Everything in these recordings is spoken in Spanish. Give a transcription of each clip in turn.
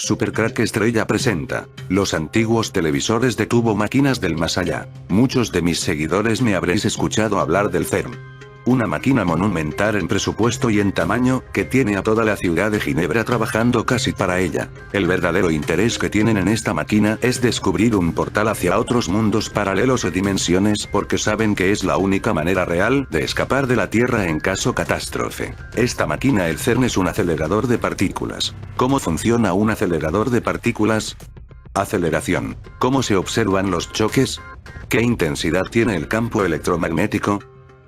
Supercrack Estrella presenta los antiguos televisores de tubo máquinas del más allá. Muchos de mis seguidores me habréis escuchado hablar del CERN. Una máquina monumental en presupuesto y en tamaño, que tiene a toda la ciudad de Ginebra trabajando casi para ella. El verdadero interés que tienen en esta máquina es descubrir un portal hacia otros mundos paralelos o dimensiones porque saben que es la única manera real de escapar de la Tierra en caso catástrofe. Esta máquina, el CERN, es un acelerador de partículas. ¿Cómo funciona un acelerador de partículas? Aceleración. ¿Cómo se observan los choques? ¿Qué intensidad tiene el campo electromagnético?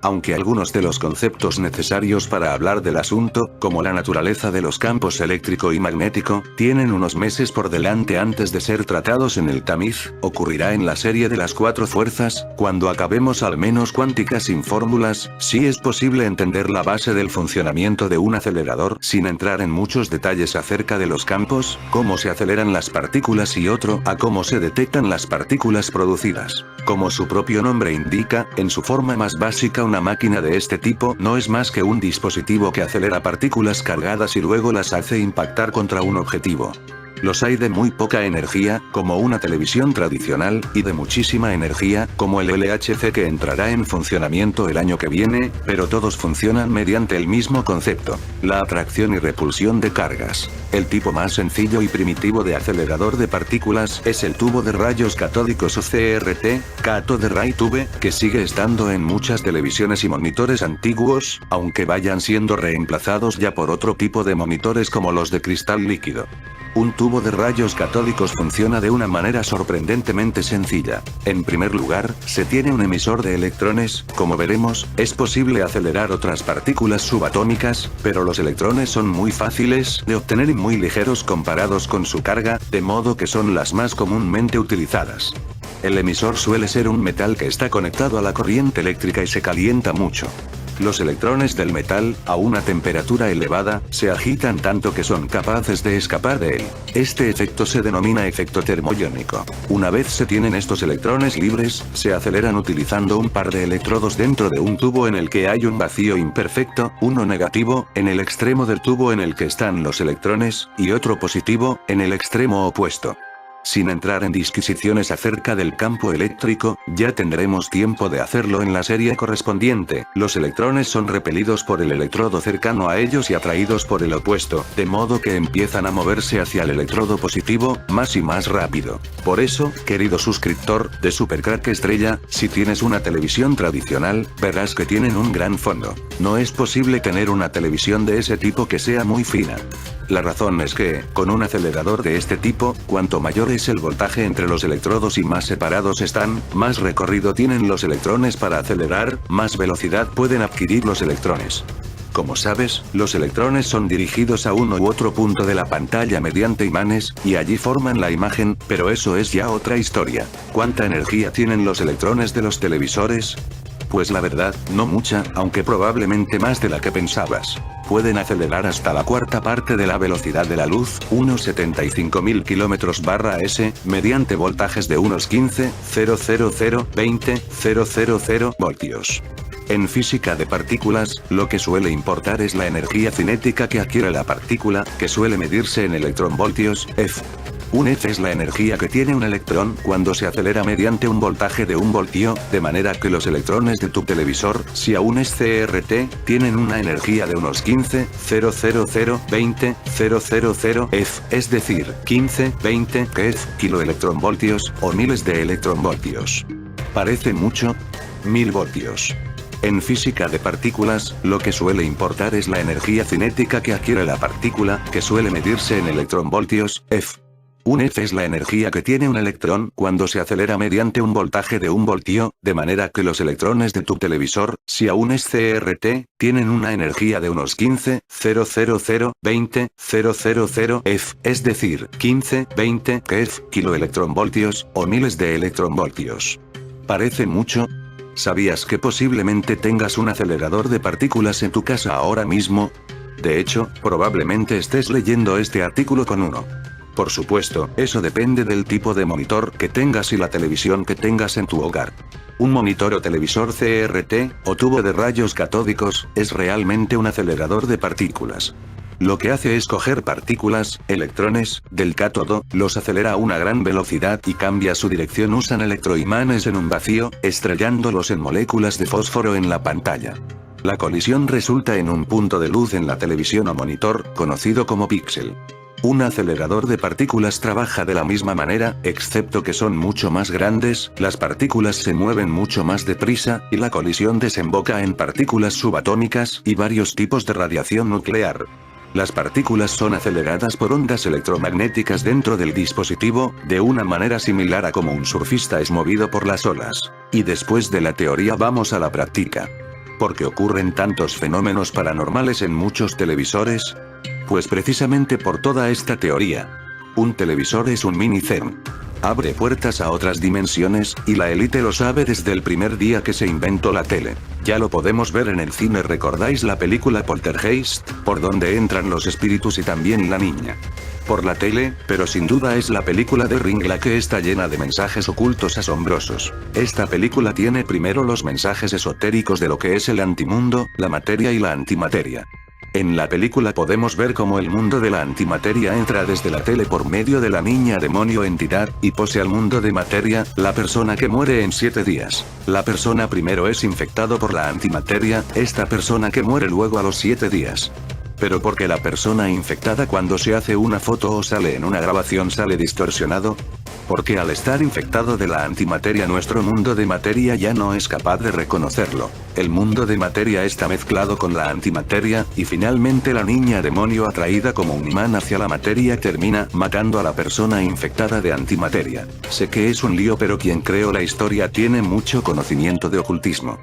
Aunque algunos de los conceptos necesarios para hablar del asunto, como la naturaleza de los campos eléctrico y magnético, tienen unos meses por delante antes de ser tratados en el tamiz, ocurrirá en la serie de las 4 fuerzas, cuando acabemos al menos cuántica sin fórmulas. Sí es posible entender la base del funcionamiento de un acelerador sin entrar en muchos detalles acerca de los campos, cómo se aceleran las partículas y otro a cómo se detectan las partículas producidas. Como su propio nombre indica, en su forma más básica, una máquina de este tipo no es más que un dispositivo que acelera partículas cargadas y luego las hace impactar contra un objetivo. Los hay de muy poca energía, como una televisión tradicional, y de muchísima energía, como el LHC que entrará en funcionamiento el año que viene, pero todos funcionan mediante el mismo concepto: la atracción y repulsión de cargas. El tipo más sencillo y primitivo de acelerador de partículas es el tubo de rayos catódicos o CRT, Cathode Ray Tube, que sigue estando en muchas televisiones y monitores antiguos, aunque vayan siendo reemplazados ya por otro tipo de monitores como los de cristal líquido. Un tubo de rayos catódicos funciona de una manera sorprendentemente sencilla. En primer lugar, se tiene un emisor de electrones. Como veremos, es posible acelerar otras partículas subatómicas, pero los electrones son muy fáciles de obtener y muy ligeros comparados con su carga, de modo que son las más comúnmente utilizadas. El emisor suele ser un metal que está conectado a la corriente eléctrica y se calienta mucho. Los electrones del metal, a una temperatura elevada, se agitan tanto que son capaces de escapar de él. Este efecto se denomina efecto termoiónico. Una vez se tienen estos electrones libres, se aceleran utilizando un par de electrodos dentro de un tubo en el que hay un vacío imperfecto, uno negativo, en el extremo del tubo en el que están los electrones, y otro positivo, en el extremo opuesto. Sin entrar en disquisiciones acerca del campo eléctrico, ya tendremos tiempo de hacerlo en la serie correspondiente. Los electrones son repelidos por el electrodo cercano a ellos y atraídos por el opuesto, de modo que empiezan a moverse hacia el electrodo positivo, más y más rápido. Por eso, querido suscriptor de Supercrack Estrella, si tienes una televisión tradicional, verás que tienen un gran fondo. No es posible tener una televisión de ese tipo que sea muy fina. La razón es que, con un acelerador de este tipo, cuanto mayor es el voltaje entre los electrodos y más separados están, más recorrido tienen los electrones para acelerar, más velocidad pueden adquirir los electrones. Como sabes, los electrones son dirigidos a uno u otro punto de la pantalla mediante imanes, y allí forman la imagen, pero eso es ya otra historia. ¿Cuánta energía tienen los electrones de los televisores? Pues la verdad, no mucha, aunque probablemente más de la que pensabas. Pueden acelerar hasta la cuarta parte de la velocidad de la luz, unos 75.000 km/s, mediante voltajes de unos 15.000-20.000 voltios. En física de partículas, lo que suele importar es la energía cinética que adquiere la partícula, que suele medirse en electronvoltios, F. Un F es la energía que tiene un electrón cuando se acelera mediante un voltaje de 1 voltio, de manera que los electrones de tu televisor, si aún es CRT, tienen una energía de unos 15.000-20.000 F, es decir, 15-20 keV, kiloelectronvoltios, o miles de electronvoltios. ¿Parece mucho? 1000 voltios. En física de partículas, lo que suele importar es la energía cinética que adquiere la partícula, que suele medirse en electronvoltios, F. Un F es la energía que tiene un electrón cuando se acelera mediante un voltaje de 1 voltio, de manera que los electrones de tu televisor, si aún es CRT, tienen una energía de unos 15.000-20.000 F, es decir, 15-20 keV, kiloelectronvoltios, o miles de electronvoltios. ¿Parece mucho? ¿Sabías que posiblemente tengas un acelerador de partículas en tu casa ahora mismo? De hecho, probablemente estés leyendo este artículo con uno. Por supuesto, eso depende del tipo de monitor que tengas y la televisión que tengas en tu hogar. Un monitor o televisor CRT, o tubo de rayos catódicos, es realmente un acelerador de partículas. Lo que hace es coger partículas, electrones, del cátodo, los acelera a una gran velocidad y cambia su dirección. Usan electroimanes en un vacío, estrellándolos en moléculas de fósforo en la pantalla. La colisión resulta en un punto de luz en la televisión o monitor, conocido como píxel. Un acelerador de partículas trabaja de la misma manera, excepto que son mucho más grandes, las partículas se mueven mucho más deprisa, y la colisión desemboca en partículas subatómicas y varios tipos de radiación nuclear. Las partículas son aceleradas por ondas electromagnéticas dentro del dispositivo, de una manera similar a como un surfista es movido por las olas. Y después de la teoría vamos a la práctica. ¿Por qué ocurren tantos fenómenos paranormales en muchos televisores? Pues precisamente por toda esta teoría. Un televisor es un mini CERN. Abre puertas a otras dimensiones, y la élite lo sabe desde el primer día que se inventó la tele. Ya lo podemos ver en el cine. ¿Recordáis la película Poltergeist? Por donde entran los espíritus y también la niña. Por la tele, pero sin duda es la película de Ring la que está llena de mensajes ocultos asombrosos. Esta película tiene primero los mensajes esotéricos de lo que es el antimundo, la materia y la antimateria. En la película podemos ver cómo el mundo de la antimateria entra desde la tele por medio de la niña demonio entidad, y posee al mundo de materia, la persona que muere en 7 días. La persona primero es infectado por la antimateria, esta persona que muere luego a los 7 días. Pero porque la persona infectada cuando se hace una foto o sale en una grabación sale distorsionado. Porque al estar infectado de la antimateria nuestro mundo de materia ya no es capaz de reconocerlo. El mundo de materia está mezclado con la antimateria, y finalmente la niña demonio atraída como un imán hacia la materia termina matando a la persona infectada de antimateria. Sé que es un lío, pero quien creó la historia tiene mucho conocimiento de ocultismo.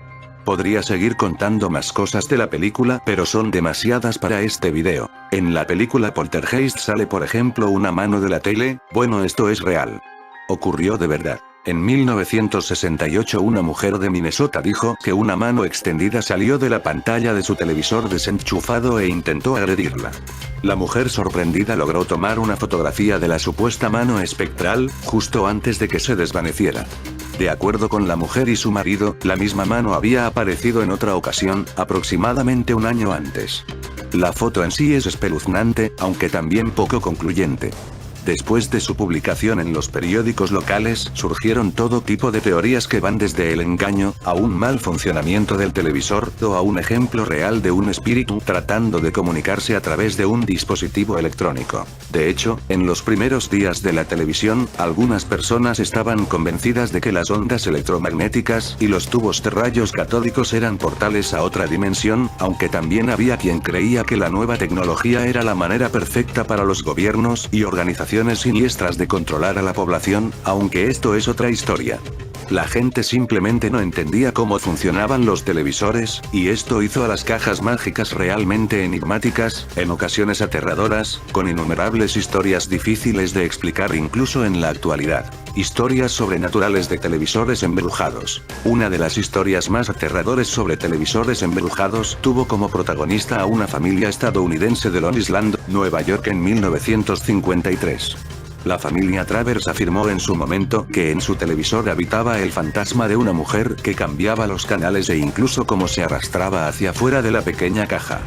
Podría seguir contando más cosas de la película, pero son demasiadas para este video. En la película Poltergeist sale por ejemplo una mano de la tele. Bueno, esto es real. Ocurrió de verdad. En 1968 una mujer de Minnesota dijo que una mano extendida salió de la pantalla de su televisor desenchufado e intentó agredirla. La mujer sorprendida logró tomar una fotografía de la supuesta mano espectral, justo antes de que se desvaneciera. De acuerdo con la mujer y su marido, la misma mano había aparecido en otra ocasión, aproximadamente un año antes. La foto en sí es espeluznante, aunque también poco concluyente. Después de su publicación en los periódicos locales, surgieron todo tipo de teorías que van desde el engaño, a un mal funcionamiento del televisor, o a un ejemplo real de un espíritu tratando de comunicarse a través de un dispositivo electrónico. De hecho, en los primeros días de la televisión, algunas personas estaban convencidas de que las ondas electromagnéticas y los tubos de rayos catódicos eran portales a otra dimensión, aunque también había quien creía que la nueva tecnología era la manera perfecta para los gobiernos y organizaciones siniestras de controlar a la población, aunque esto es otra historia. La gente simplemente no entendía cómo funcionaban los televisores, y esto hizo a las cajas mágicas realmente enigmáticas, en ocasiones aterradoras, con innumerables historias difíciles de explicar incluso en la actualidad. Historias sobrenaturales de televisores embrujados. Una de las historias más aterradoras sobre televisores embrujados tuvo como protagonista a una familia estadounidense de Long Island, Nueva York en 1953. La familia Travers afirmó en su momento que en su televisor habitaba el fantasma de una mujer que cambiaba los canales e incluso cómo se arrastraba hacia afuera de la pequeña caja.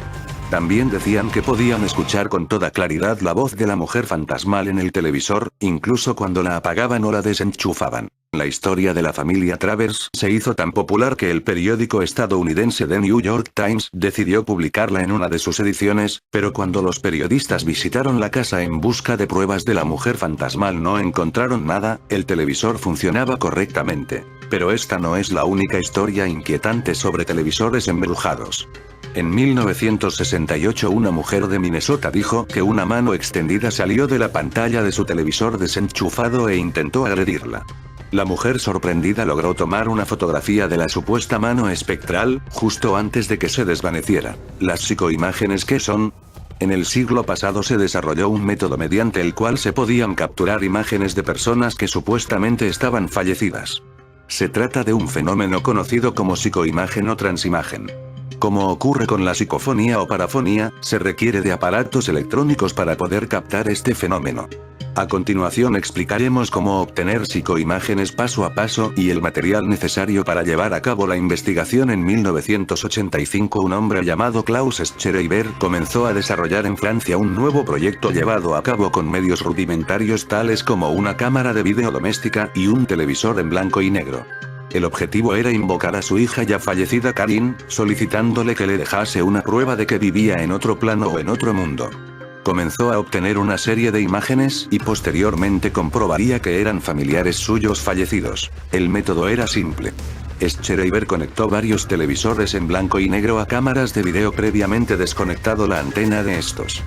También decían que podían escuchar con toda claridad la voz de la mujer fantasmal en el televisor, incluso cuando la apagaban o la desenchufaban. La historia de la familia Travers se hizo tan popular que el periódico estadounidense The New York Times decidió publicarla en una de sus ediciones, pero cuando los periodistas visitaron la casa en busca de pruebas de la mujer fantasmal no encontraron nada. El televisor funcionaba correctamente. Pero esta no es la única historia inquietante sobre televisores embrujados. En 1968 una mujer de Minnesota dijo que una mano extendida salió de la pantalla de su televisor desenchufado e intentó agredirla. La mujer sorprendida logró tomar una fotografía de la supuesta mano espectral, justo antes de que se desvaneciera. ¿Las psicoimágenes qué son? En el siglo pasado se desarrolló un método mediante el cual se podían capturar imágenes de personas que supuestamente estaban fallecidas. Se trata de un fenómeno conocido como psicoimagen o transimagen. Como ocurre con la psicofonía o parafonía, se requiere de aparatos electrónicos para poder captar este fenómeno. A continuación explicaremos cómo obtener psicoimágenes paso a paso y el material necesario para llevar a cabo la investigación. En 1985 un hombre llamado Klaus Schreiber comenzó a desarrollar en Francia un nuevo proyecto llevado a cabo con medios rudimentarios tales como una cámara de vídeo doméstica y un televisor en blanco y negro. El objetivo era invocar a su hija ya fallecida Karin, solicitándole que le dejase una prueba de que vivía en otro plano o en otro mundo. Comenzó a obtener una serie de imágenes y posteriormente comprobaría que eran familiares suyos fallecidos. El método era simple. Schreiber conectó varios televisores en blanco y negro a cámaras de video previamente desconectado la antena de estos.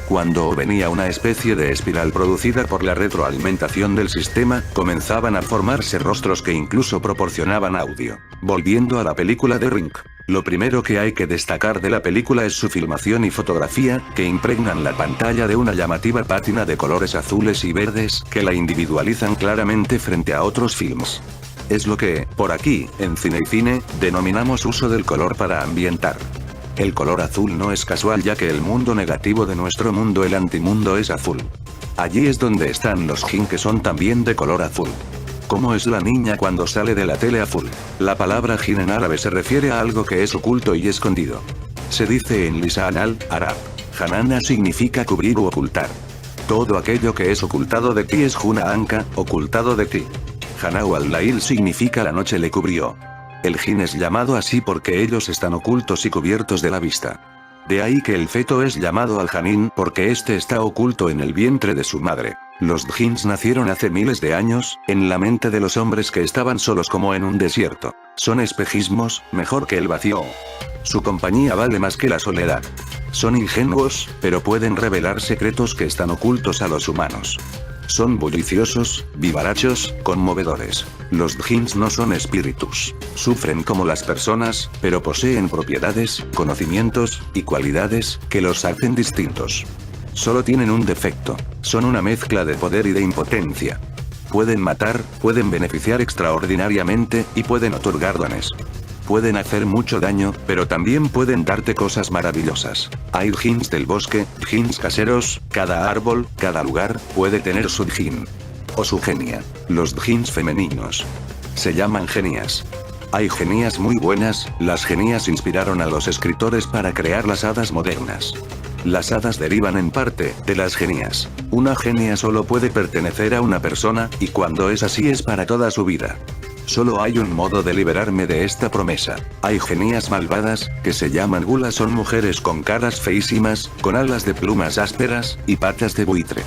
Cuando venía una especie de espiral producida por la retroalimentación del sistema, comenzaban a formarse rostros que incluso proporcionaban audio. Volviendo a la película de Ring. Lo primero que hay que destacar de la película es su filmación y fotografía, que impregnan la pantalla de una llamativa pátina de colores azules y verdes, que la individualizan claramente frente a otros films. Es lo que, por aquí, en Cine y Cine, denominamos uso del color para ambientar. El color azul no es casual ya que el mundo negativo de nuestro mundo, el antimundo, es azul. Allí es donde están los jinn, que son también de color azul. ¿Cómo es la niña cuando sale de la tele azul? La palabra jinn en árabe se refiere a algo que es oculto y escondido. Se dice en lisan al-arab. Hanana significa cubrir u ocultar. Todo aquello que es ocultado de ti es Juna Anka, ocultado de ti. Hanau al-Lail significa la noche le cubrió. El jinn es llamado así porque ellos están ocultos y cubiertos de la vista. De ahí que el feto es llamado al-Janin porque este está oculto en el vientre de su madre. Los djinns nacieron hace miles de años, en la mente de los hombres que estaban solos como en un desierto. Son espejismos, mejor que el vacío. Su compañía vale más que la soledad. Son ingenuos, pero pueden revelar secretos que están ocultos a los humanos. Son bulliciosos, vivarachos, conmovedores. Los djinns no son espíritus. Sufren como las personas, pero poseen propiedades, conocimientos, y cualidades, que los hacen distintos. Solo tienen un defecto. Son una mezcla de poder y de impotencia. Pueden matar, pueden beneficiar extraordinariamente, y pueden otorgar dones. Pueden hacer mucho daño, pero también pueden darte cosas maravillosas. Hay djinns del bosque, djinns caseros, cada árbol, cada lugar, puede tener su djinn. O su genia. Los djinns femeninos se llaman genias. Hay genias muy buenas, las genias inspiraron a los escritores para crear las hadas modernas. Las hadas derivan en parte de las genias. Una genia solo puede pertenecer a una persona, y cuando es así es para toda su vida. Solo hay un modo de liberarme de esta promesa. Hay genias malvadas, que se llaman gulas, son mujeres con caras feísimas, con alas de plumas ásperas, y patas de buitre.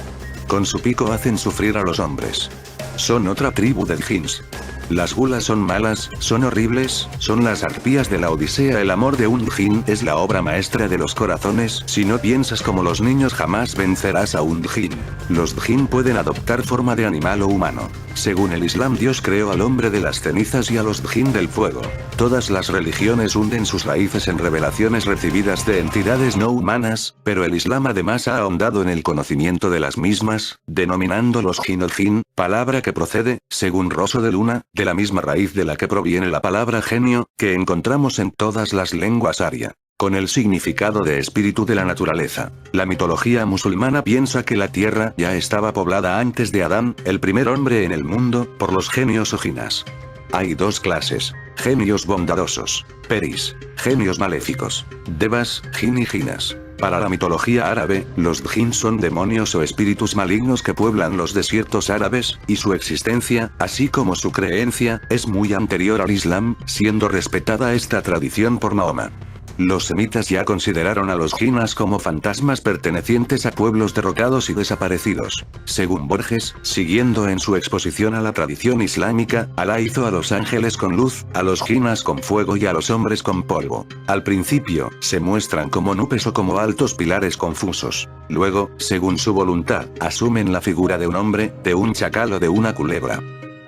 Con su pico hacen sufrir a los hombres. Son otra tribu de djinns. Las gulas son malas, son horribles, son las arpías de la Odisea. El amor de un djinn es la obra maestra de los corazones. Si no piensas como los niños jamás vencerás a un djinn. Los djinn pueden adoptar forma de animal o humano. Según el Islam, Dios creó al hombre de las cenizas y a los djinn del fuego. Todas las religiones hunden sus raíces en revelaciones recibidas de entidades no humanas, pero el Islam además ha ahondado en el conocimiento de las mismas, denominándolos jinn el jinn, palabra que procede, según Rosso de Luna, de la misma raíz de la que proviene la palabra genio, que encontramos en todas las lenguas aria, con el significado de espíritu de la naturaleza. La mitología musulmana piensa que la tierra ya estaba poblada antes de Adán, el primer hombre en el mundo, por los genios o jinas. Hay dos clases: genios bondadosos, peris, genios maléficos, devas, jinn y jinas. Para la mitología árabe, los djinns son demonios o espíritus malignos que pueblan los desiertos árabes, y su existencia, así como su creencia, es muy anterior al Islam, siendo respetada esta tradición por Mahoma. Los semitas ya consideraron a los jinas como fantasmas pertenecientes a pueblos derrotados y desaparecidos. Según Borges, siguiendo en su exposición a la tradición islámica, Alá hizo a los ángeles con luz, a los jinas con fuego y a los hombres con polvo. Al principio, se muestran como nubes o como altos pilares confusos. Luego, según su voluntad, asumen la figura de un hombre, de un chacal o de una culebra.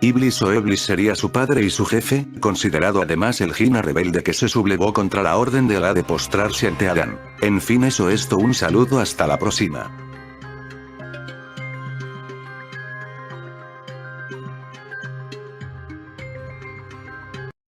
Iblis o Eblis sería su padre y su jefe, considerado además el jina rebelde que se sublevó contra la orden de Alá de postrarse ante Adán. En fin, eso es todo, un saludo, hasta la próxima.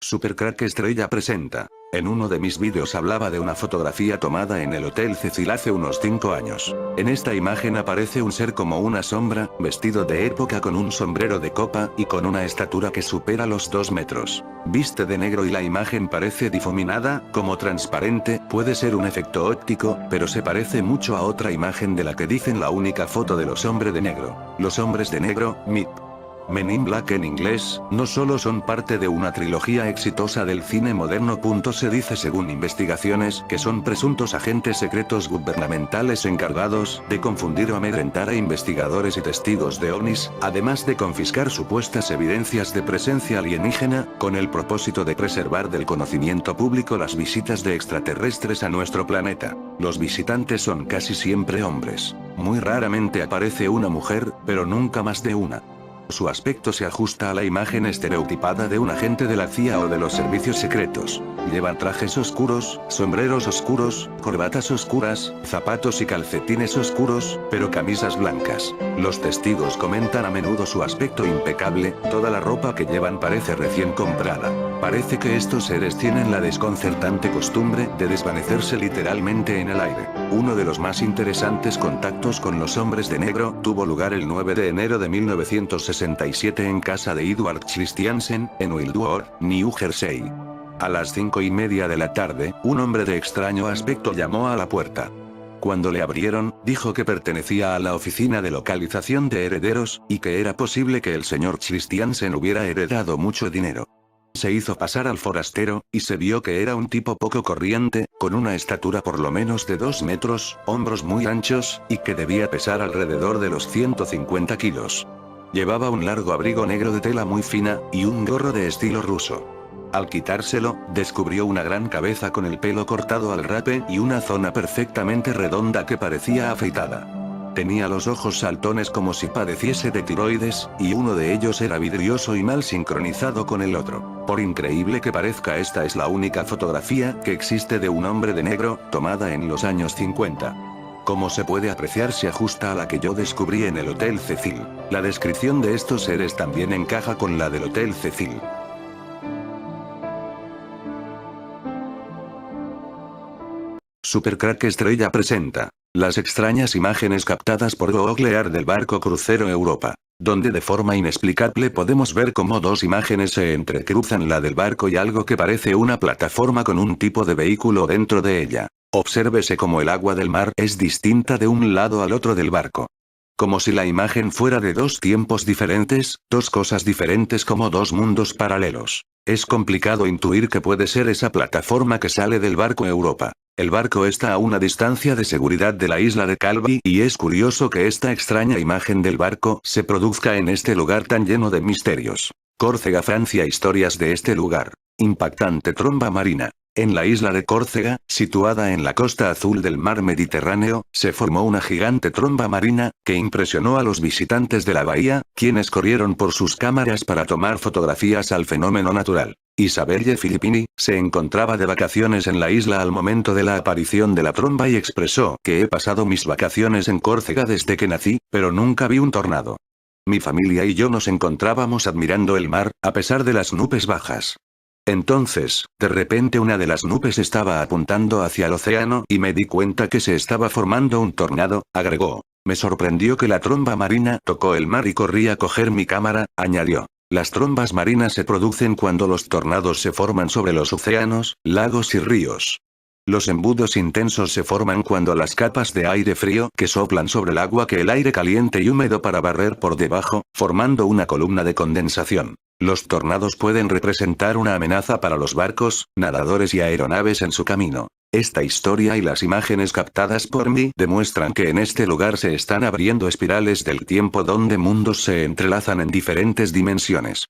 Supercrack Estrella presenta En uno de mis vídeos hablaba de una fotografía tomada en el Hotel Cecil hace unos 5 años. En esta imagen aparece un ser como una sombra, vestido de época con un sombrero de copa y con una estatura que supera los 2 metros. Viste de negro y la imagen parece difuminada, como transparente, puede ser un efecto óptico, pero se parece mucho a otra imagen de la que dicen la única foto de los hombres de negro. Los hombres de negro, MIP. Men in Black en inglés, no solo son parte de una trilogía exitosa del cine moderno. Se dice según investigaciones que son presuntos agentes secretos gubernamentales encargados de confundir o amedrentar a investigadores y testigos de ovnis, además de confiscar supuestas evidencias de presencia alienígena, con el propósito de preservar del conocimiento público las visitas de extraterrestres a nuestro planeta. Los visitantes son casi siempre hombres. Muy raramente aparece una mujer, pero nunca más de una. Su aspecto se ajusta a la imagen estereotipada de un agente de la CIA o de los servicios secretos. Llevan trajes oscuros, sombreros oscuros, corbatas oscuras, zapatos y calcetines oscuros, pero camisas blancas. Los testigos comentan a menudo su aspecto impecable, toda la ropa que llevan parece recién comprada. Parece que estos seres tienen la desconcertante costumbre de desvanecerse literalmente en el aire. Uno de los más interesantes contactos con los hombres de negro tuvo lugar el 9 de enero de 1967 en casa de Edward Christiansen, en Wildwood, New Jersey. A las 5:30 de la tarde, un hombre de extraño aspecto llamó a la puerta. Cuando le abrieron, dijo que pertenecía a la oficina de localización de herederos, y que era posible que el señor Christiansen hubiera heredado mucho dinero. Se hizo pasar al forastero, y se vio que era un tipo poco corriente, con una estatura por lo menos de 2 metros, hombros muy anchos, y que debía pesar alrededor de los 150 kilos. Llevaba un largo abrigo negro de tela muy fina, y un gorro de estilo ruso. Al quitárselo, descubrió una gran cabeza con el pelo cortado al rape y una zona perfectamente redonda que parecía afeitada. Tenía los ojos saltones como si padeciese de tiroides, y uno de ellos era vidrioso y mal sincronizado con el otro. Por increíble que parezca, esta es la única fotografía que existe de un hombre de negro, tomada en los años 50. Como se puede apreciar, se ajusta a la que yo descubrí en el Hotel Cecil. La descripción de estos seres también encaja con la del Hotel Cecil. Supercrack Estrella presenta las extrañas imágenes captadas por Google Earth del barco crucero Europa, donde de forma inexplicable podemos ver cómo dos imágenes se entrecruzan, la del barco y algo que parece una plataforma con un tipo de vehículo dentro de ella. Obsérvese cómo el agua del mar es distinta de un lado al otro del barco. Como si la imagen fuera de dos tiempos diferentes, dos cosas diferentes, como dos mundos paralelos. Es complicado intuir que puede ser esa plataforma que sale del barco Europa. El barco está a una distancia de seguridad de la isla de Calvi, y es curioso que esta extraña imagen del barco se produzca en este lugar tan lleno de misterios. Córcega, Francia. Historias de este lugar. Impactante tromba marina. En la isla de Córcega, situada en la costa azul del mar Mediterráneo, se formó una gigante tromba marina, que impresionó a los visitantes de la bahía, quienes corrieron por sus cámaras para tomar fotografías al fenómeno natural. Isabelle Filippini se encontraba de vacaciones en la isla al momento de la aparición de la tromba y expresó que he pasado mis vacaciones en Córcega desde que nací, pero nunca vi un tornado. Mi familia y yo nos encontrábamos admirando el mar, a pesar de las nubes bajas. Entonces, de repente una de las nubes estaba apuntando hacia el océano y me di cuenta que se estaba formando un tornado, agregó. Me sorprendió que la tromba marina tocó el mar y corrí a coger mi cámara, añadió. Las trombas marinas se producen cuando los tornados se forman sobre los océanos, lagos y ríos. Los embudos intensos se forman cuando las capas de aire frío que soplan sobre el agua que el aire caliente y húmedo para barrer por debajo, formando una columna de condensación. Los tornados pueden representar una amenaza para los barcos, nadadores y aeronaves en su camino. Esta historia y las imágenes captadas por mí demuestran que en este lugar se están abriendo espirales del tiempo donde mundos se entrelazan en diferentes dimensiones.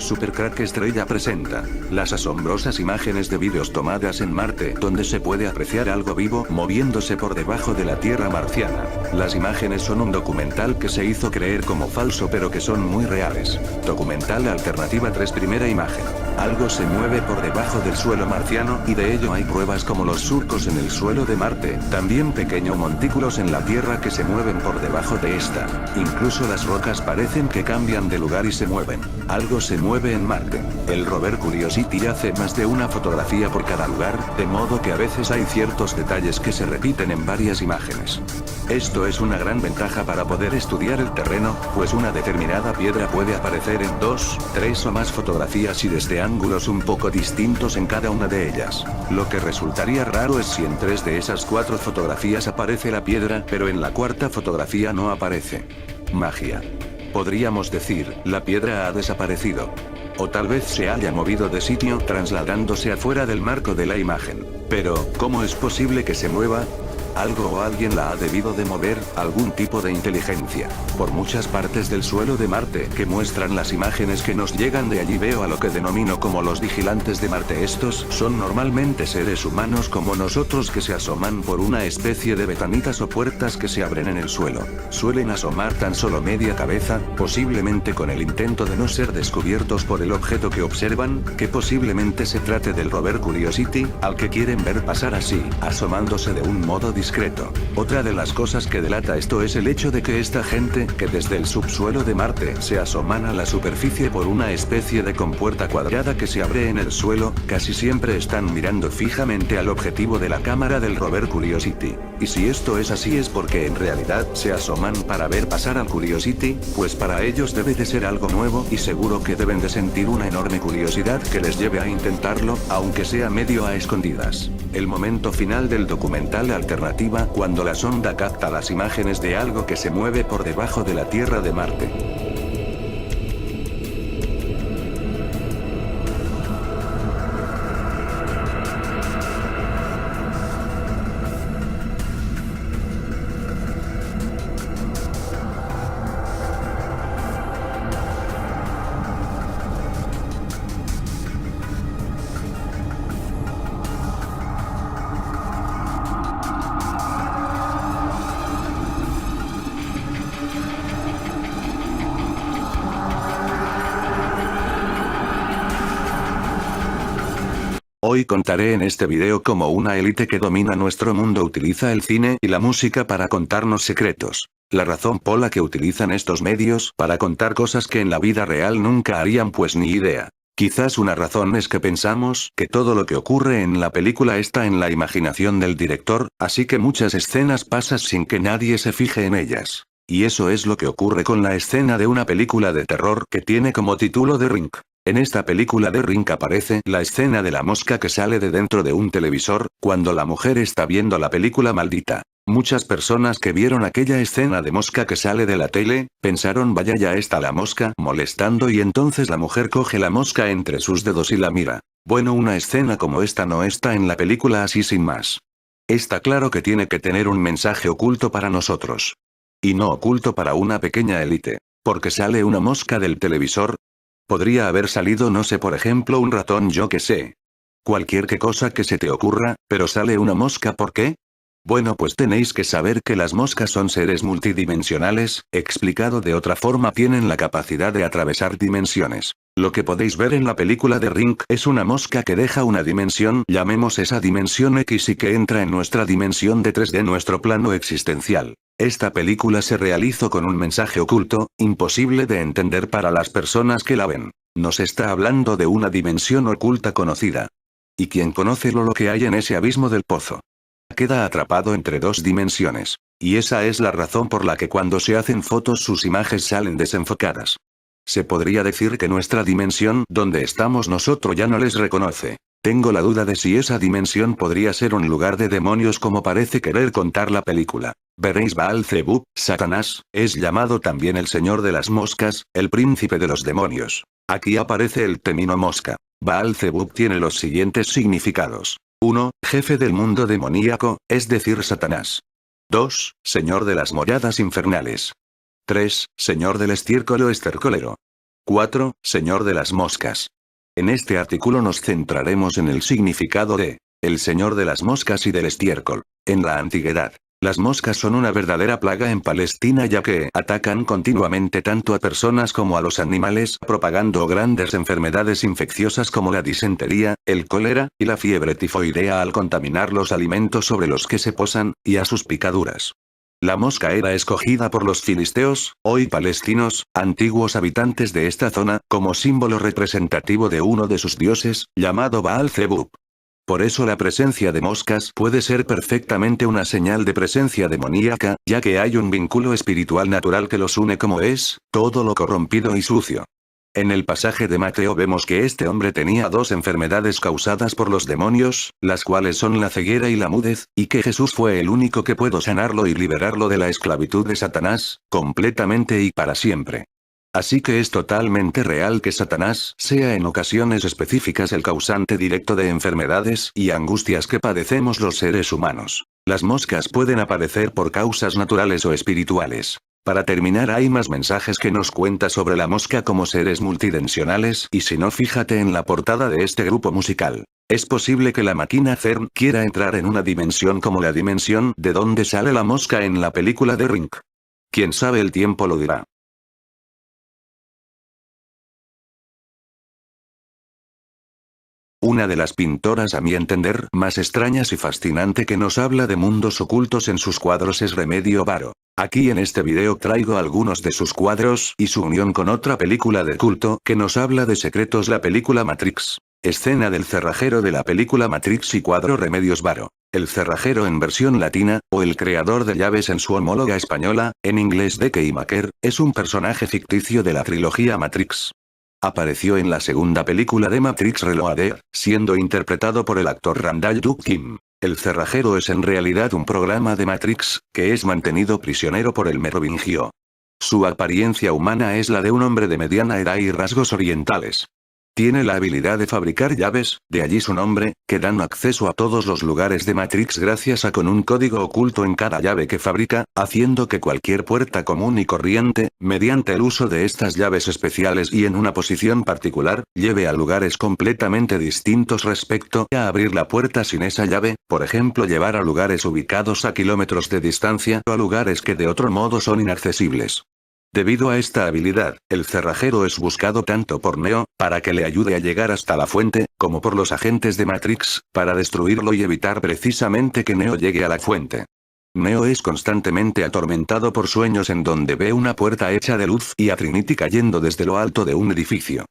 Supercrack Estrella presenta las asombrosas imágenes de vídeos tomadas en Marte, donde se puede apreciar algo vivo moviéndose por debajo de la Tierra marciana. Las imágenes son un documental que se hizo creer como falso pero que son muy reales. Documental Alternativa 3. Primera imagen. Algo se mueve por debajo del suelo marciano, y de ello hay pruebas como los surcos en el suelo de Marte, también pequeños montículos en la Tierra que se mueven por debajo de esta. Incluso las rocas parecen que cambian de lugar y se mueven. Algo se mueve en Marte. El rover Curiosity hace más de una fotografía por cada lugar, de modo que a veces hay ciertos detalles que se repiten en varias imágenes. Esto es una gran ventaja para poder estudiar el terreno, pues una determinada piedra puede aparecer en 2, 3 o más fotografías y desde ángulos un poco distintos en cada una de ellas. Lo que resultaría raro es si en 3 de esas 4 fotografías aparece la piedra, pero en la cuarta fotografía no aparece. Magia. Podríamos decir, la piedra ha desaparecido. O tal vez se haya movido de sitio trasladándose afuera del marco de la imagen. Pero, ¿cómo es posible que se mueva? Algo o alguien la ha debido de mover, algún tipo de inteligencia. Por muchas partes del suelo de Marte que muestran las imágenes que nos llegan de allí veo a lo que denomino como los vigilantes de Marte. Estos son normalmente seres humanos como nosotros que se asoman por una especie de ventanitas o puertas que se abren en el suelo. Suelen asomar tan solo media cabeza, posiblemente con el intento de no ser descubiertos por el objeto que observan, que posiblemente se trate del rover Curiosity, al que quieren ver pasar así, asomándose de un modo discreto. Otra de las cosas que delata esto es el hecho de que esta gente, que desde el subsuelo de Marte se asoman a la superficie por una especie de compuerta cuadrada que se abre en el suelo, casi siempre están mirando fijamente al objetivo de la cámara del rover Curiosity. Y si esto es así es porque en realidad se asoman para ver pasar al Curiosity, pues para ellos debe de ser algo nuevo y seguro que deben de sentir una enorme curiosidad que les lleve a intentarlo, aunque sea medio a escondidas. El momento final del documental Alternativa, cuando la sonda capta las imágenes de algo que se mueve por debajo de la Tierra de Marte. Hoy contaré en este video cómo una élite que domina nuestro mundo utiliza el cine y la música para contarnos secretos. La razón por la que utilizan estos medios para contar cosas que en la vida real nunca harían pues ni idea. Quizás una razón es que pensamos que todo lo que ocurre en la película está en la imaginación del director, así que muchas escenas pasan sin que nadie se fije en ellas. Y eso es lo que ocurre con la escena de una película de terror que tiene como título The Ring. En esta película de Ring aparece la escena de la mosca que sale de dentro de un televisor, cuando la mujer está viendo la película maldita. Muchas personas que vieron aquella escena de mosca que sale de la tele, pensaron vaya ya está la mosca molestando y entonces la mujer coge la mosca entre sus dedos y la mira. Bueno, una escena como esta no está en la película así sin más. Está claro que tiene que tener un mensaje oculto para nosotros. Y no oculto para una pequeña élite. Porque sale una mosca del televisor. Podría haber salido no sé por ejemplo un ratón yo que sé. Cualquier que cosa que se te ocurra, pero sale una mosca ¿por qué? Bueno pues tenéis que saber que las moscas son seres multidimensionales, explicado de otra forma tienen la capacidad de atravesar dimensiones. Lo que podéis ver en la película de Ring es una mosca que deja una dimensión, llamemos esa dimensión X y que entra en nuestra dimensión de 3D nuestro plano existencial. Esta película se realizó con un mensaje oculto, imposible de entender para las personas que la ven. Nos está hablando de una dimensión oculta conocida. ¿Y quién conoce lo que hay en ese abismo del pozo? Queda atrapado entre 2 dimensiones. Y esa es la razón por la que cuando se hacen fotos sus imágenes salen desenfocadas. Se podría decir que nuestra dimensión donde estamos nosotros ya no les reconoce. Tengo la duda de si esa dimensión podría ser un lugar de demonios como parece querer contar la película. Veréis Baal-Zebub, Satanás, es llamado también el señor de las moscas, el príncipe de los demonios. Aquí aparece el término mosca. Baal-Zebub tiene los siguientes significados. 1. Jefe del mundo demoníaco, es decir Satanás. 2. Señor de las moradas infernales. 3. Señor del estiércol o estercolero. 4. Señor de las moscas. En este artículo nos centraremos en el significado de el Señor de las moscas y del estiércol. En la antigüedad, las moscas son una verdadera plaga en Palestina ya que atacan continuamente tanto a personas como a los animales, propagando grandes enfermedades infecciosas como la disentería, el cólera, y la fiebre tifoidea al contaminar los alimentos sobre los que se posan, y a sus picaduras. La mosca era escogida por los filisteos, hoy palestinos, antiguos habitantes de esta zona, como símbolo representativo de uno de sus dioses, llamado Baal-Zebub. Por eso la presencia de moscas puede ser perfectamente una señal de presencia demoníaca, ya que hay un vínculo espiritual natural que los une como es, todo lo corrompido y sucio. En el pasaje de Mateo vemos que este hombre tenía dos enfermedades causadas por los demonios, las cuales son la ceguera y la mudez, y que Jesús fue el único que pudo sanarlo y liberarlo de la esclavitud de Satanás, completamente y para siempre. Así que es totalmente real que Satanás sea en ocasiones específicas el causante directo de enfermedades y angustias que padecemos los seres humanos. Las moscas pueden aparecer por causas naturales o espirituales. Para terminar, hay más mensajes que nos cuenta sobre la mosca como seres multidimensionales, y si no, fíjate en la portada de este grupo musical. Es posible que la máquina CERN quiera entrar en una dimensión como la dimensión de donde sale la mosca en la película de Ring. Quien sabe, el tiempo lo dirá. Una de las pintoras a mi entender más extrañas y fascinante que nos habla de mundos ocultos en sus cuadros es Remedios Varo. Aquí en este video traigo algunos de sus cuadros y su unión con otra película de culto que nos habla de secretos, la película Matrix. Escena del cerrajero de la película Matrix y cuadro Remedios Varo. El cerrajero en versión latina, o el creador de llaves en su homóloga española, en inglés D.K. Maker, es un personaje ficticio de la trilogía Matrix. Apareció en la segunda película de Matrix Reloaded, siendo interpretado por el actor Randall Duck Kim. El cerrajero es en realidad un programa de Matrix, que es mantenido prisionero por el Merovingio. Su apariencia humana es la de un hombre de mediana edad y rasgos orientales. Tiene la habilidad de fabricar llaves, de allí su nombre, que dan acceso a todos los lugares de Matrix gracias a con un código oculto en cada llave que fabrica, haciendo que cualquier puerta común y corriente, mediante el uso de estas llaves especiales y en una posición particular, lleve a lugares completamente distintos respecto a abrir la puerta sin esa llave, por ejemplo llevar a lugares ubicados a kilómetros de distancia o a lugares que de otro modo son inaccesibles. Debido a esta habilidad, el cerrajero es buscado tanto por Neo, para que le ayude a llegar hasta la fuente, como por los agentes de Matrix, para destruirlo y evitar precisamente que Neo llegue a la fuente. Neo es constantemente atormentado por sueños en donde ve una puerta hecha de luz y a Trinity cayendo desde lo alto de un edificio.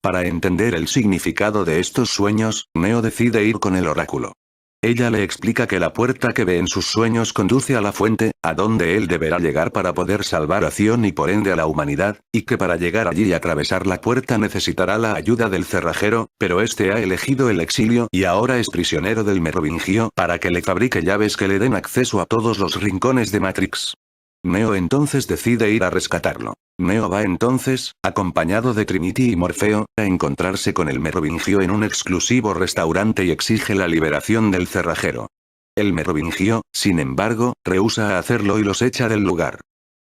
Para entender el significado de estos sueños, Neo decide ir con el oráculo. Ella le explica que la puerta que ve en sus sueños conduce a la fuente, a donde él deberá llegar para poder salvar a Zion y por ende a la humanidad, y que para llegar allí y atravesar la puerta necesitará la ayuda del cerrajero, pero este ha elegido el exilio y ahora es prisionero del Merovingio para que le fabrique llaves que le den acceso a todos los rincones de Matrix. Neo entonces decide ir a rescatarlo. Neo va entonces, acompañado de Trinity y Morfeo, a encontrarse con el Merovingio en un exclusivo restaurante y exige la liberación del cerrajero. El Merovingio, sin embargo, rehúsa a hacerlo y los echa del lugar.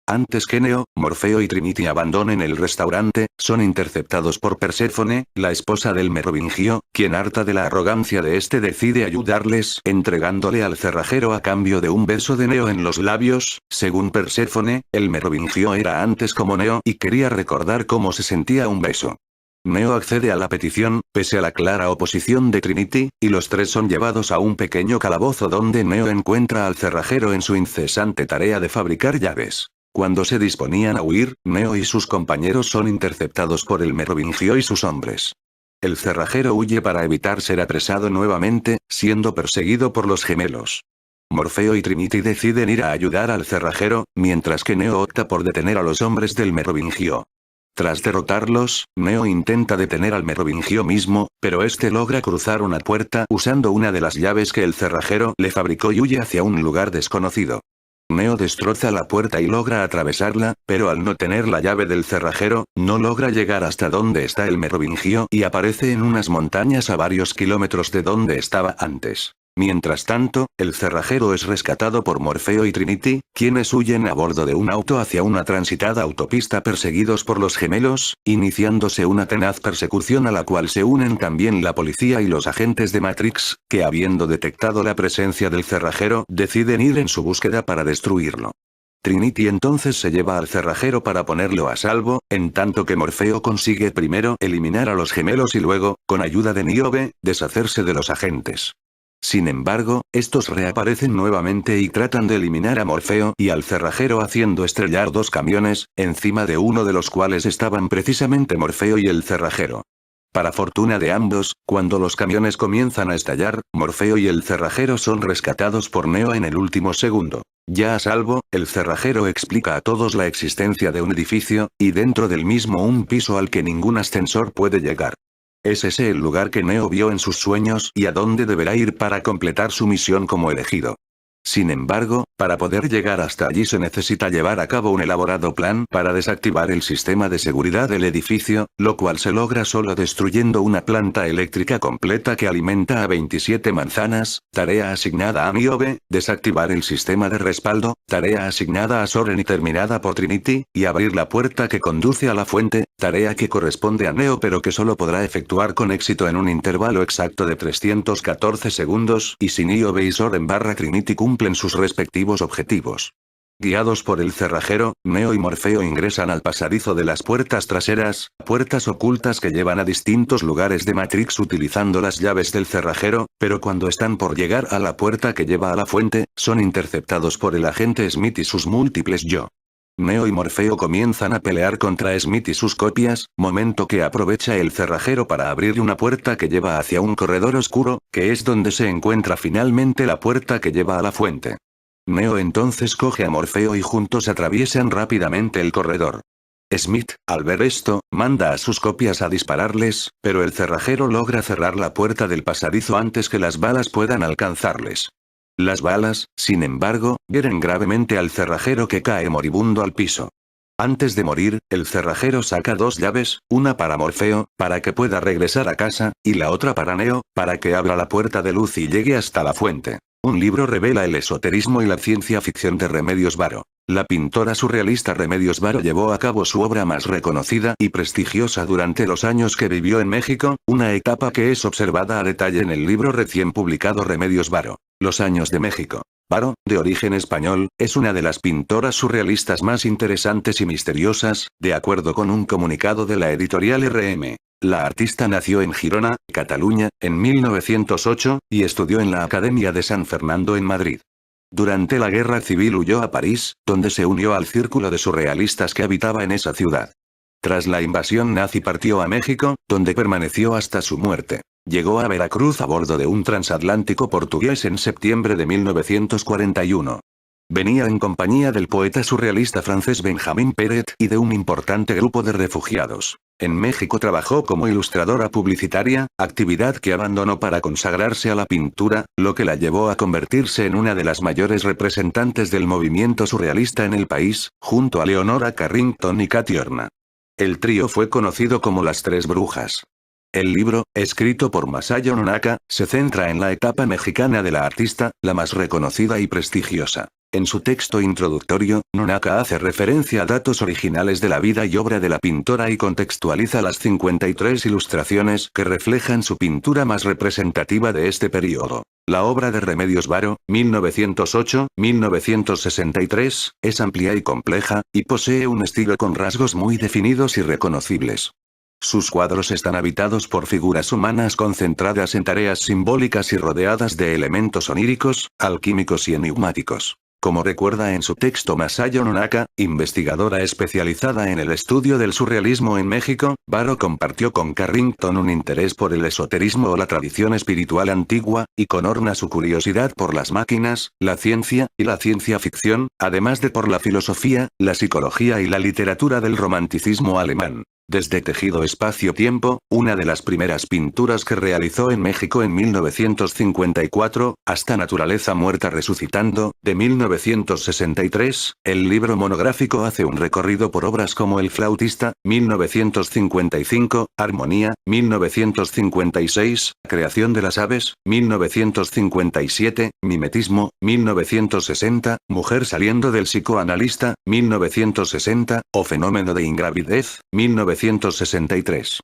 Antes que Neo, Morfeo y Trinity abandonen el restaurante, son interceptados por Perséfone, la esposa del Merovingio, quien harta de la arrogancia de este decide ayudarles, entregándole al cerrajero a cambio de un beso de Neo en los labios. Según Perséfone, el Merovingio era antes como Neo y quería recordar cómo se sentía un beso. Neo accede a la petición, pese a la clara oposición de Trinity, y los tres son llevados a un pequeño calabozo donde Neo encuentra al cerrajero en su incesante tarea de fabricar llaves. Cuando se disponían a huir, Neo y sus compañeros son interceptados por el Merovingio y sus hombres. El cerrajero huye para evitar ser apresado nuevamente, siendo perseguido por los gemelos. Morfeo y Trinity deciden ir a ayudar al cerrajero, mientras que Neo opta por detener a los hombres del Merovingio. Tras derrotarlos, Neo intenta detener al Merovingio mismo, pero este logra cruzar una puerta usando una de las llaves que el cerrajero le fabricó y huye hacia un lugar desconocido. Neo destroza la puerta y logra atravesarla, pero al no tener la llave del cerrajero, no logra llegar hasta donde está el Merovingio y aparece en unas montañas a varios kilómetros de donde estaba antes. Mientras tanto, el cerrajero es rescatado por Morfeo y Trinity, quienes huyen a bordo de un auto hacia una transitada autopista perseguidos por los gemelos, iniciándose una tenaz persecución a la cual se unen también la policía y los agentes de Matrix, que habiendo detectado la presencia del cerrajero, deciden ir en su búsqueda para destruirlo. Trinity entonces se lleva al cerrajero para ponerlo a salvo, en tanto que Morfeo consigue primero eliminar a los gemelos y luego, con ayuda de Niobe, deshacerse de los agentes. Sin embargo, estos reaparecen nuevamente y tratan de eliminar a Morfeo y al cerrajero haciendo estrellar dos camiones, encima de uno de los cuales estaban precisamente Morfeo y el cerrajero. Para fortuna de ambos, cuando los camiones comienzan a estallar, Morfeo y el cerrajero son rescatados por Neo en el último segundo. Ya a salvo, el cerrajero explica a todos la existencia de un edificio, y dentro del mismo un piso al que ningún ascensor puede llegar. ¿Es ese el lugar que Neo vio en sus sueños y a dónde deberá ir para completar su misión como elegido? Sin embargo, para poder llegar hasta allí se necesita llevar a cabo un elaborado plan para desactivar el sistema de seguridad del edificio, lo cual se logra solo destruyendo una planta eléctrica completa que alimenta a 27 manzanas, tarea asignada a Niobe, desactivar el sistema de respaldo, tarea asignada a Soren y terminada por Trinity, y abrir la puerta que conduce a la fuente, tarea que corresponde a Neo pero que solo podrá efectuar con éxito en un intervalo exacto de 314 segundos, y si Niobe y Soren / Trinity cumplen sus respectivos objetivos. Guiados por el cerrajero, Neo y Morfeo ingresan al pasadizo de las puertas traseras, puertas ocultas que llevan a distintos lugares de Matrix utilizando las llaves del cerrajero, pero cuando están por llegar a la puerta que lleva a la fuente, son interceptados por el agente Smith y sus múltiples yo. Neo y Morfeo comienzan a pelear contra Smith y sus copias, momento que aprovecha el cerrajero para abrir una puerta que lleva hacia un corredor oscuro, que es donde se encuentra finalmente la puerta que lleva a la fuente. Neo entonces coge a Morfeo y juntos atraviesan rápidamente el corredor. Smith, al ver esto, manda a sus copias a dispararles, pero el cerrajero logra cerrar la puerta del pasadizo antes que las balas puedan alcanzarles. Las balas, sin embargo, hieren gravemente al cerrajero que cae moribundo al piso. Antes de morir, el cerrajero saca dos llaves, una para Morfeo, para que pueda regresar a casa, y la otra para Neo, para que abra la puerta de luz y llegue hasta la fuente. Un libro revela el esoterismo y la ciencia ficción de Remedios Varo. La pintora surrealista Remedios Varo llevó a cabo su obra más reconocida y prestigiosa durante los años que vivió en México, una etapa que es observada a detalle en el libro recién publicado Remedios Varo. Los años de México. Varo, de origen español, es una de las pintoras surrealistas más interesantes y misteriosas, de acuerdo con un comunicado de la editorial RM. La artista nació en Girona, Cataluña, en 1908, y estudió en la Academia de San Fernando en Madrid. Durante la Guerra Civil huyó a París, donde se unió al círculo de surrealistas que habitaba en esa ciudad. Tras la invasión nazi partió a México, donde permaneció hasta su muerte. Llegó a Veracruz a bordo de un transatlántico portugués en septiembre de 1941. Venía en compañía del poeta surrealista francés Benjamin Peret y de un importante grupo de refugiados. En México trabajó como ilustradora publicitaria, actividad que abandonó para consagrarse a la pintura, lo que la llevó a convertirse en una de las mayores representantes del movimiento surrealista en el país, junto a Leonora Carrington y Katy Horna. El trío fue conocido como las Tres Brujas. El libro, escrito por Masayo Nonaka, se centra en la etapa mexicana de la artista, la más reconocida y prestigiosa. En su texto introductorio, Nonaka hace referencia a datos originales de la vida y obra de la pintora y contextualiza las 53 ilustraciones que reflejan su pintura más representativa de este periodo. La obra de Remedios Varo, 1908-1963, es amplia y compleja, y posee un estilo con rasgos muy definidos y reconocibles. Sus cuadros están habitados por figuras humanas concentradas en tareas simbólicas y rodeadas de elementos oníricos, alquímicos y enigmáticos. Como recuerda en su texto Masayo Nonaka, investigadora especializada en el estudio del surrealismo en México, Varo compartió con Carrington un interés por el esoterismo o la tradición espiritual antigua, y con Horna su curiosidad por las máquinas, la ciencia, y la ciencia ficción, además de por la filosofía, la psicología y la literatura del romanticismo alemán. Desde Tejido Espacio-Tiempo, una de las primeras pinturas que realizó en México en 1954, hasta Naturaleza Muerta Resucitando, de 1963, el libro monográfico hace un recorrido por obras como El Flautista, 1955, Armonía, 1956, Creación de las Aves, 1957, Mimetismo, 1960, Mujer saliendo del psicoanalista, 1960, o Fenómeno de ingravidez, 1963.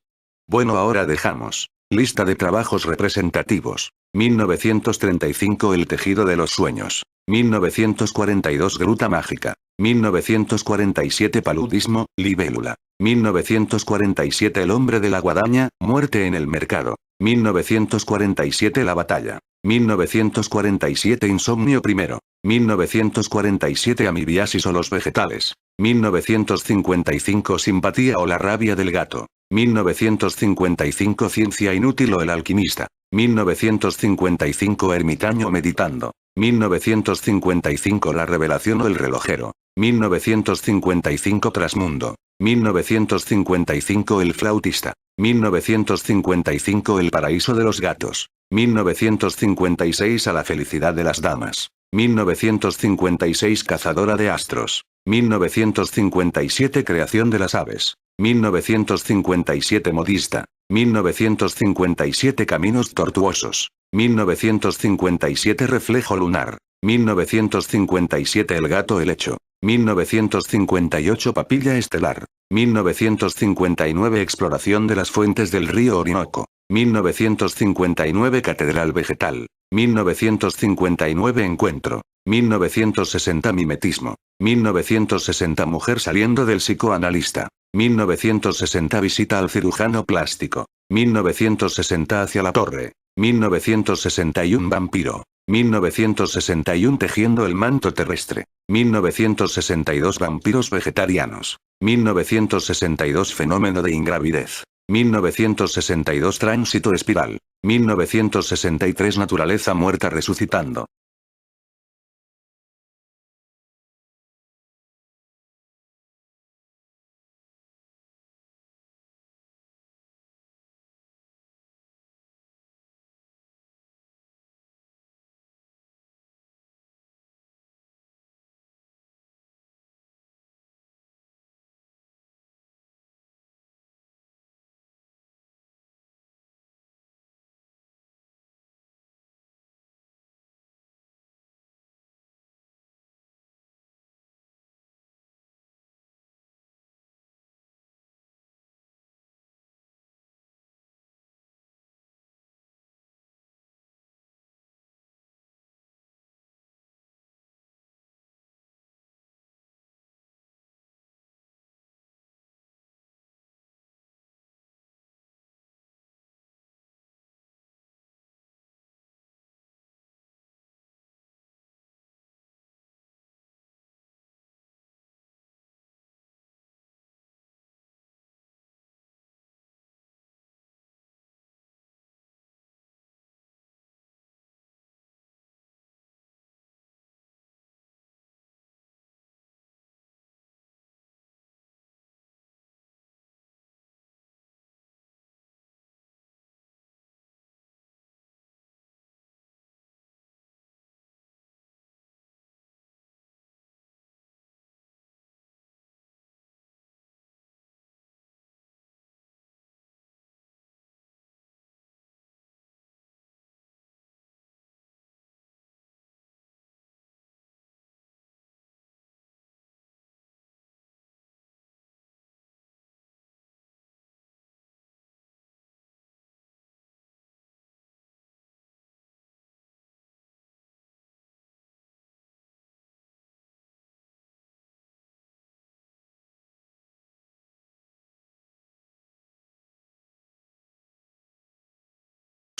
Bueno, ahora dejamos. Lista de trabajos representativos. 1935 El tejido de los sueños. 1942 Gruta mágica. 1947 Paludismo, libélula. 1947 El hombre de la guadaña, muerte en el mercado. 1947 La batalla. 1947 Insomnio primero. 1947 Amibiasis o los vegetales. 1955 Simpatía o la rabia del gato. 1955 Ciencia inútil o el alquimista. 1955 Ermitaño meditando. 1955 La revelación o el relojero. 1955 Trasmundo. 1955 El flautista. 1955 El paraíso de los gatos. 1956 A la felicidad de las damas. 1956 Cazadora de astros. 1957 Creación de las aves. 1957 Modista. 1957 Caminos tortuosos. 1957 Reflejo lunar. 1957 El gato helecho. 1958 Papilla estelar. 1959 Exploración de las fuentes del río Orinoco. 1959 Catedral vegetal. 1959 Encuentro. 1960 Mimetismo. 1960 Mujer saliendo del psicoanalista. 1960 Visita al cirujano plástico. 1960 Hacia la torre. 1961 Vampiro. 1961 Tejiendo el manto terrestre. 1962 Vampiros vegetarianos. 1962 Fenómeno de ingravidez. 1962 Tránsito espiral. 1963 Naturaleza muerta resucitando.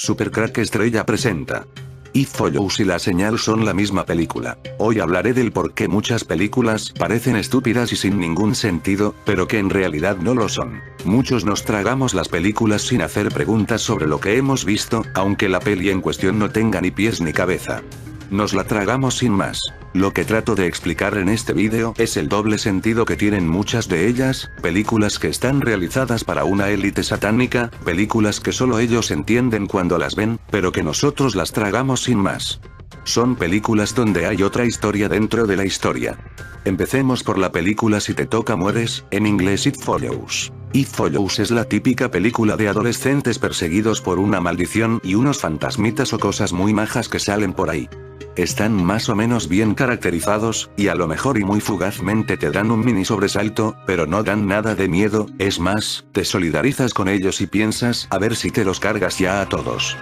Supercrack Estrella presenta If Follows y La Señal son la misma película. Hoy hablaré del por qué muchas películas parecen estúpidas y sin ningún sentido, pero que en realidad no lo son. Muchos nos tragamos las películas sin hacer preguntas sobre lo que hemos visto, aunque la peli en cuestión no tenga ni pies ni cabeza. Nos la tragamos sin más. Lo que trato de explicar en este vídeo es el doble sentido que tienen muchas de ellas, películas que están realizadas para una élite satánica, películas que solo ellos entienden cuando las ven, pero que nosotros las tragamos sin más. Son películas donde hay otra historia dentro de la historia. Empecemos por la película Si te toca mueres, en inglés It Follows. It Follows es la típica película de adolescentes perseguidos por una maldición y unos fantasmitas o cosas muy majas que salen por ahí. Están más o menos bien caracterizados, y a lo mejor y muy fugazmente te dan un mini sobresalto, pero no dan nada de miedo, es más, te solidarizas con ellos y piensas a ver si te los cargas ya a todos.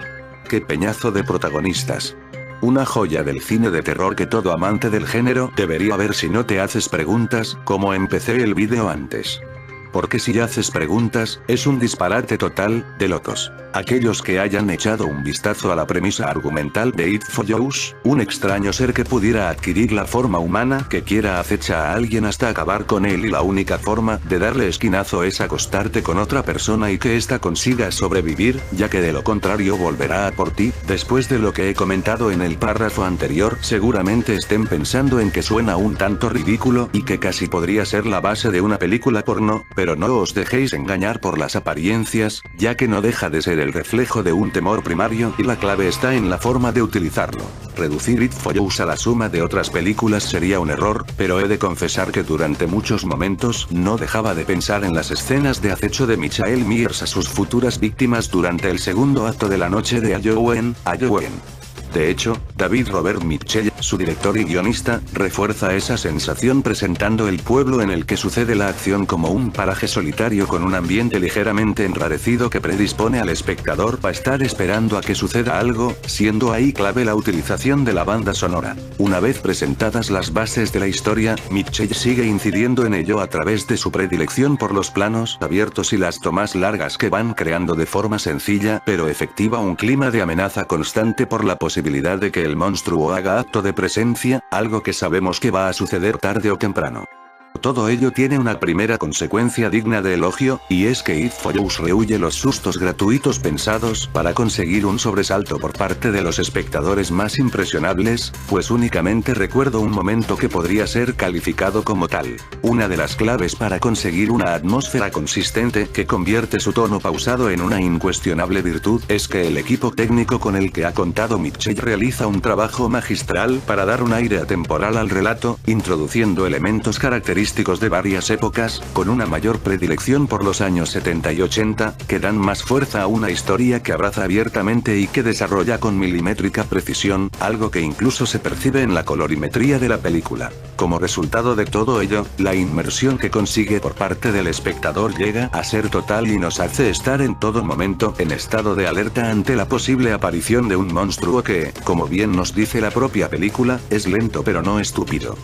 ¡Qué peñazo de protagonistas! Una joya del cine de terror que todo amante del género debería ver si no te haces preguntas, como empecé el vídeo antes. Porque si haces preguntas, es un disparate total, de locos. Aquellos que hayan echado un vistazo a la premisa argumental de It Follows, un extraño ser que pudiera adquirir la forma humana que quiera acecha a alguien hasta acabar con él y la única forma de darle esquinazo es acostarte con otra persona y que ésta consiga sobrevivir, ya que de lo contrario volverá a por ti. Después de lo que he comentado en el párrafo anterior, seguramente estén pensando en que suena un tanto ridículo y que casi podría ser la base de una película porno, pero no os dejéis engañar por las apariencias, ya que no deja de ser el reflejo de un temor primario y la clave está en la forma de utilizarlo. Reducir It Follows a la suma de otras películas sería un error, pero he de confesar que durante muchos momentos no dejaba de pensar en las escenas de acecho de Michael Myers a sus futuras víctimas durante el segundo acto de La noche de Halloween. De hecho, David Robert Mitchell, su director y guionista, refuerza esa sensación presentando el pueblo en el que sucede la acción como un paraje solitario con un ambiente ligeramente enrarecido que predispone al espectador para estar esperando a que suceda algo, siendo ahí clave la utilización de la banda sonora. Una vez presentadas las bases de la historia, Mitchell sigue incidiendo en ello a través de su predilección por los planos abiertos y las tomas largas que van creando de forma sencilla pero efectiva un clima de amenaza constante por la posibilidad de que el monstruo haga acto de presencia, algo que sabemos que va a suceder tarde o temprano. Todo ello tiene una primera consecuencia digna de elogio, y es que It Follows rehúye los sustos gratuitos pensados para conseguir un sobresalto por parte de los espectadores más impresionables, pues únicamente recuerdo un momento que podría ser calificado como tal. Una de las claves para conseguir una atmósfera consistente que convierte su tono pausado en una incuestionable virtud es que el equipo técnico con el que ha contado Mitchell realiza un trabajo magistral para dar un aire atemporal al relato, introduciendo elementos característicos de varias épocas, con una mayor predilección por los años 70 y 80, que dan más fuerza a una historia que abraza abiertamente y que desarrolla con milimétrica precisión, algo que incluso se percibe en la colorimetría de la película. Como resultado de todo ello, la inmersión que consigue por parte del espectador llega a ser total y nos hace estar en todo momento en estado de alerta ante la posible aparición de un monstruo que, como bien nos dice la propia película, es lento pero no estúpido.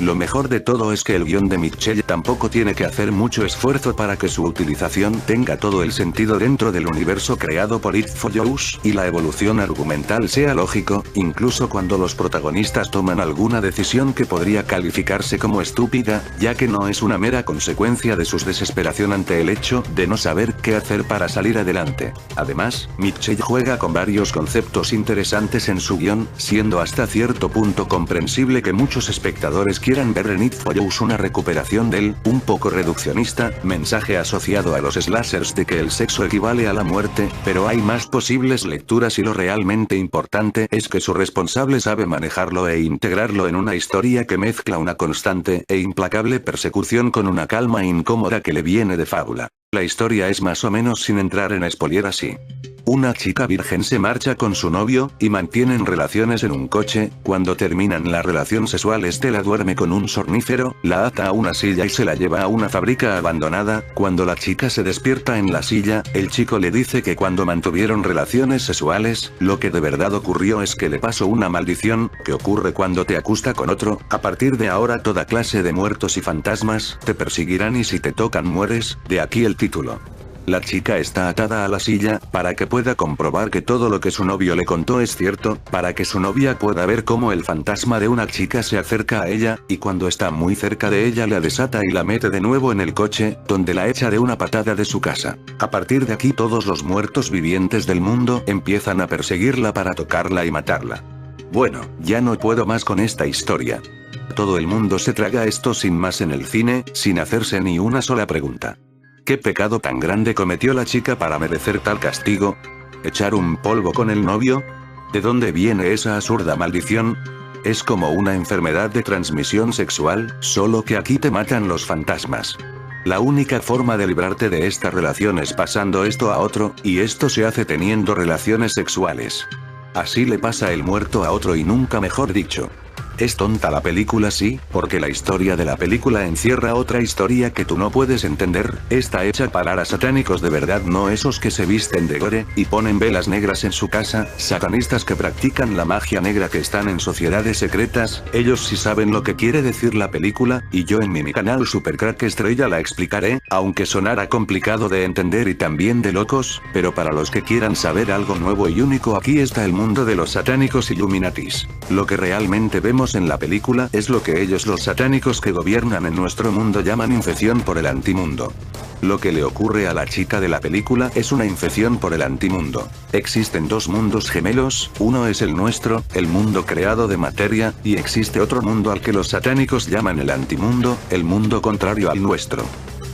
Lo mejor de todo es que el guión de Mitchell tampoco tiene que hacer mucho esfuerzo para que su utilización tenga todo el sentido dentro del universo creado por It Follows, y la evolución argumental sea lógico, incluso cuando los protagonistas toman alguna decisión que podría calificarse como estúpida, ya que no es una mera consecuencia de su desesperación ante el hecho de no saber qué hacer para salir adelante. Además, Mitchell juega con varios conceptos interesantes en su guión, siendo hasta cierto punto comprensible que muchos espectadores quieran ver en It Follows una recuperación del, un poco reduccionista, mensaje asociado a los slashers de que el sexo equivale a la muerte, pero hay más posibles lecturas y lo realmente importante es que su responsable sabe manejarlo e integrarlo en una historia que mezcla una constante e implacable persecución con una calma incómoda que le viene de fábula. La historia es más o menos sin entrar en spoiler así. Una chica virgen se marcha con su novio, y mantienen relaciones en un coche. Cuando terminan la relación sexual este la duerme con un somnífero, la ata a una silla y se la lleva a una fábrica abandonada. Cuando la chica se despierta en la silla, el chico le dice que cuando mantuvieron relaciones sexuales, lo que de verdad ocurrió es que le pasó una maldición, que ocurre cuando te acuesta con otro. A partir de ahora toda clase de muertos y fantasmas te perseguirán y si te tocan mueres, de aquí el título. La chica está atada a la silla, para que pueda comprobar que todo lo que su novio le contó es cierto, para que su novia pueda ver cómo el fantasma de una chica se acerca a ella, y cuando está muy cerca de ella la desata y la mete de nuevo en el coche, donde la echa de una patada de su casa. A partir de aquí todos los muertos vivientes del mundo empiezan a perseguirla para tocarla y matarla. Bueno, ya no puedo más con esta historia. Todo el mundo se traga esto sin más en el cine, sin hacerse ni una sola pregunta. ¿Qué pecado tan grande cometió la chica para merecer tal castigo? ¿Echar un polvo con el novio? ¿De dónde viene esa absurda maldición? Es como una enfermedad de transmisión sexual, solo que aquí te matan los fantasmas. La única forma de librarte de esta relación es pasando esto a otro, y esto se hace teniendo relaciones sexuales. Así le pasa el muerto a otro y nunca mejor dicho. ¿Es tonta la película? Sí, porque la historia de la película encierra otra historia que tú no puedes entender, está hecha para satánicos de verdad, no esos que se visten de gore, y ponen velas negras en su casa, satanistas que practican la magia negra que están en sociedades secretas, ellos sí saben lo que quiere decir la película, y yo en mi canal Supercrack Estrella la explicaré, aunque sonara complicado de entender y también de locos, pero para los que quieran saber algo nuevo y único aquí está el mundo de los satánicos Illuminatis. Lo que realmente vemos en la película es lo que ellos los satánicos que gobiernan en nuestro mundo llaman infección por el antimundo. Lo que le ocurre a la chica de la película es una infección por el antimundo. Existen dos mundos gemelos, uno es el nuestro, el mundo creado de materia, y existe otro mundo al que los satánicos llaman el antimundo, el mundo contrario al nuestro.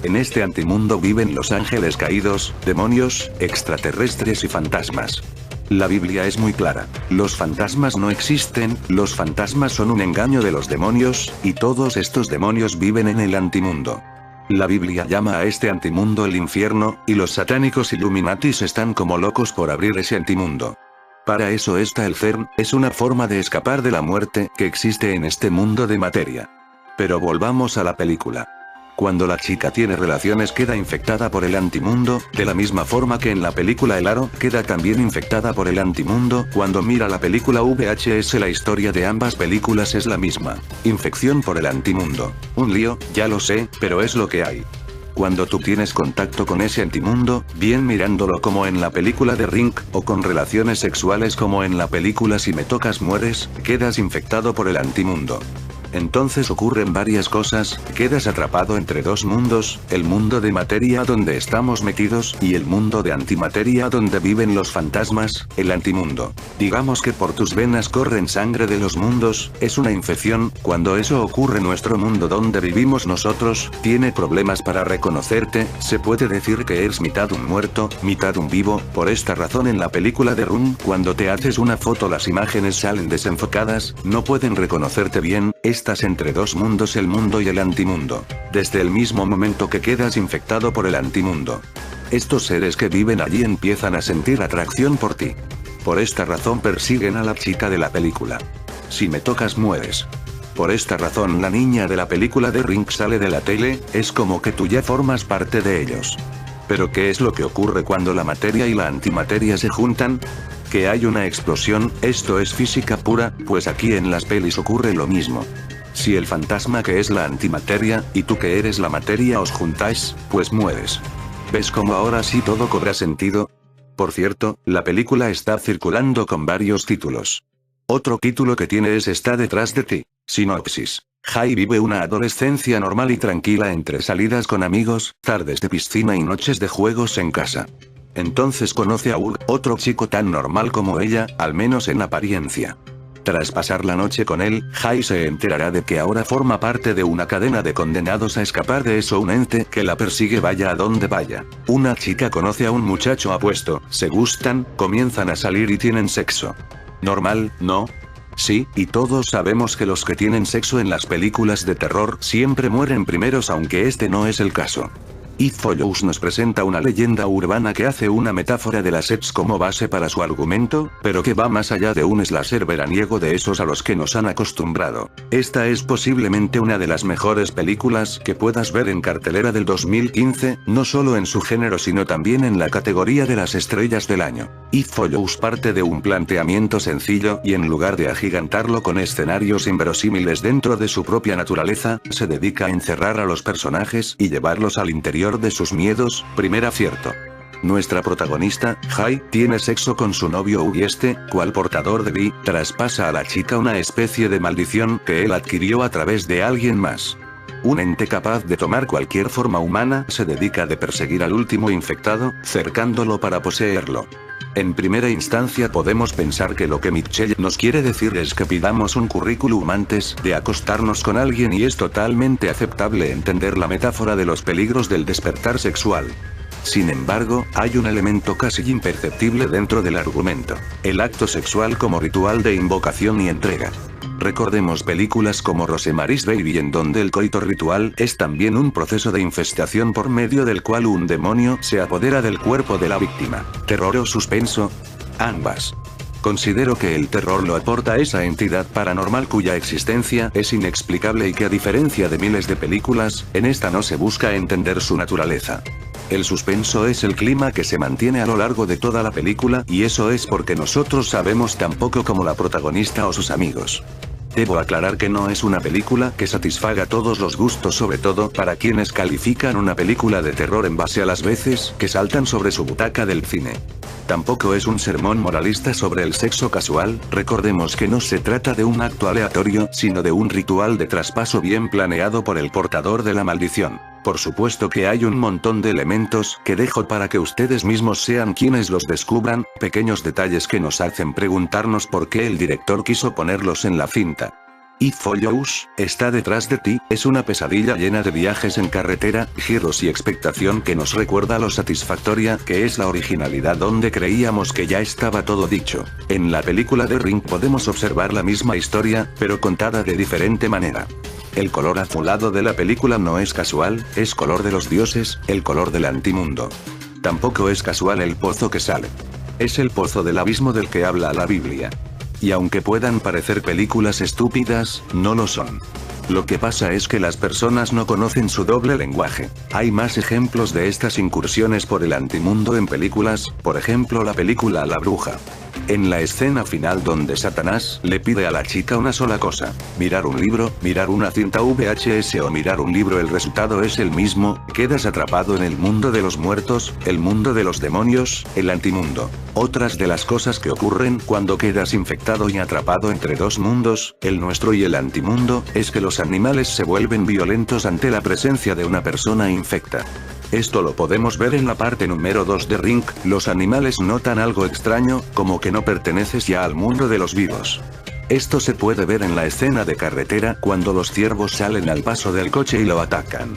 En este antimundo viven los ángeles caídos, demonios, extraterrestres y fantasmas. La Biblia es muy clara. Los fantasmas no existen, los fantasmas son un engaño de los demonios, y todos estos demonios viven en el antimundo. La Biblia llama a este antimundo el infierno, y los satánicos Illuminatis están como locos por abrir ese antimundo. Para eso está el CERN, es una forma de escapar de la muerte que existe en este mundo de materia. Pero volvamos a la película. Cuando la chica tiene relaciones queda infectada por el antimundo, de la misma forma que en la película El Aro queda también infectada por el antimundo. Cuando mira la película VHS la historia de ambas películas es la misma. Infección por el antimundo. Un lío, ya lo sé, pero es lo que hay. Cuando tú tienes contacto con ese antimundo, bien mirándolo como en la película de Ring, o con relaciones sexuales como en la película Si me tocas mueres, quedas infectado por el antimundo. Entonces ocurren varias cosas, quedas atrapado entre dos mundos, el mundo de materia donde estamos metidos, y el mundo de antimateria donde viven los fantasmas, el antimundo. Digamos que por tus venas corren sangre de los mundos, es una infección. Cuando eso ocurre nuestro mundo donde vivimos nosotros, tiene problemas para reconocerte, se puede decir que eres mitad un muerto, mitad un vivo, por esta razón en la película de Room, cuando te haces una foto las imágenes salen desenfocadas, no pueden reconocerte bien, estás entre dos mundos, el mundo y el antimundo. Desde el mismo momento que quedas infectado por el antimundo. Estos seres que viven allí empiezan a sentir atracción por ti. Por esta razón persiguen a la chica de la película. Si me tocas mueres. Por esta razón la niña de la película de Ring sale de la tele, es como que tú ya formas parte de ellos. Pero ¿qué es lo que ocurre cuando la materia y la antimateria se juntan? Que hay una explosión, esto es física pura, pues aquí en las pelis ocurre lo mismo. Si el fantasma que es la antimateria, y tú que eres la materia os juntáis, pues mueres. ¿Ves cómo ahora sí todo cobra sentido? Por cierto, la película está circulando con varios títulos. Otro título que tiene es Está detrás de ti. Sinopsis. Jai vive una adolescencia normal y tranquila entre salidas con amigos, tardes de piscina y noches de juegos en casa. Entonces conoce a Hugh, otro chico tan normal como ella, al menos en apariencia. Tras pasar la noche con él, Jai se enterará de que ahora forma parte de una cadena de condenados a escapar de eso, un ente que la persigue vaya a donde vaya. Una chica conoce a un muchacho apuesto, se gustan, comienzan a salir y tienen sexo. Normal, ¿no? Sí, y todos sabemos que los que tienen sexo en las películas de terror siempre mueren primeros, aunque este no es el caso. It Follows nos presenta una leyenda urbana que hace una metáfora de las sets como base para su argumento, pero que va más allá de un slasher veraniego de esos a los que nos han acostumbrado. Esta es posiblemente una de las mejores películas que puedas ver en cartelera del 2015, no solo en su género sino también en la categoría de las estrellas del año. It Follows parte de un planteamiento sencillo y en lugar de agigantarlo con escenarios inverosímiles dentro de su propia naturaleza, se dedica a encerrar a los personajes y llevarlos al interior de sus miedos. Primer acierto. Nuestra protagonista, Jai, tiene sexo con su novio Hugh y este, cual portador de Vi, traspasa a la chica una especie de maldición que él adquirió a través de alguien más. Un ente capaz de tomar cualquier forma humana se dedica de perseguir al último infectado, cercándolo para poseerlo. En primera instancia podemos pensar que lo que Mitchell nos quiere decir es que pidamos un currículum antes de acostarnos con alguien y es totalmente aceptable entender la metáfora de los peligros del despertar sexual. Sin embargo, hay un elemento casi imperceptible dentro del argumento: el acto sexual como ritual de invocación y entrega. Recordemos películas como Rosemary's Baby, en donde el coito ritual es también un proceso de infestación por medio del cual un demonio se apodera del cuerpo de la víctima. ¿Terror o suspenso? Ambas. Considero que el terror lo aporta esa entidad paranormal cuya existencia es inexplicable y que, a diferencia de miles de películas, en esta no se busca entender su naturaleza. El suspenso es el clima que se mantiene a lo largo de toda la película, y eso es porque nosotros sabemos tan poco como la protagonista o sus amigos. Debo aclarar que no es una película que satisfaga todos los gustos, sobre todo para quienes califican una película de terror en base a las veces que saltan sobre su butaca del cine. Tampoco es un sermón moralista sobre el sexo casual. Recordemos que no se trata de un acto aleatorio, sino de un ritual de traspaso bien planeado por el portador de la maldición. Por supuesto que hay un montón de elementos que dejo para que ustedes mismos sean quienes los descubran, pequeños detalles que nos hacen preguntarnos por qué el director quiso ponerlos en la cinta. It Follows, está detrás de ti, es una pesadilla llena de viajes en carretera, giros y expectación que nos recuerda lo satisfactoria que es la originalidad donde creíamos que ya estaba todo dicho. En la película The Ring podemos observar la misma historia, pero contada de diferente manera. El color azulado de la película no es casual, es color de los dioses, el color del antimundo. Tampoco es casual el pozo que sale. Es el pozo del abismo del que habla la Biblia. Y aunque puedan parecer películas estúpidas, no lo son. Lo que pasa es que las personas no conocen su doble lenguaje. Hay más ejemplos de estas incursiones por el antimundo en películas, por ejemplo la película La Bruja. En la escena final donde Satanás le pide a la chica una sola cosa: mirar un libro, mirar una cinta VHS o mirar un libro, el resultado es el mismo, quedas atrapado en el mundo de los muertos, el mundo de los demonios, el antimundo. Otras de las cosas que ocurren cuando quedas infectado y atrapado entre dos mundos, el nuestro y el antimundo, es que los animales se vuelven violentos ante la presencia de una persona infecta. Esto lo podemos ver en la parte número 2 de Ring. Los animales notan algo extraño, como que no perteneces ya al mundo de los vivos. Esto se puede ver en la escena de carretera cuando los ciervos salen al paso del coche y lo atacan.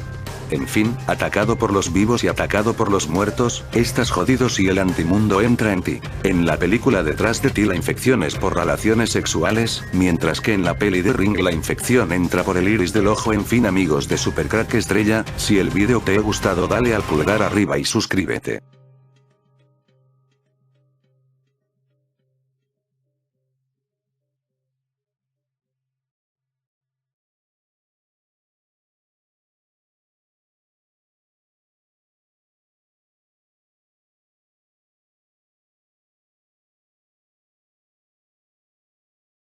En fin, atacado por los vivos y atacado por los muertos, estás jodidos y el antimundo entra en ti. En la película Detrás de ti la infección es por relaciones sexuales, mientras que en la peli de Ring la infección entra por el iris del ojo. En fin, amigos de Supercrack Estrella, si el vídeo te ha gustado dale al pulgar arriba y suscríbete.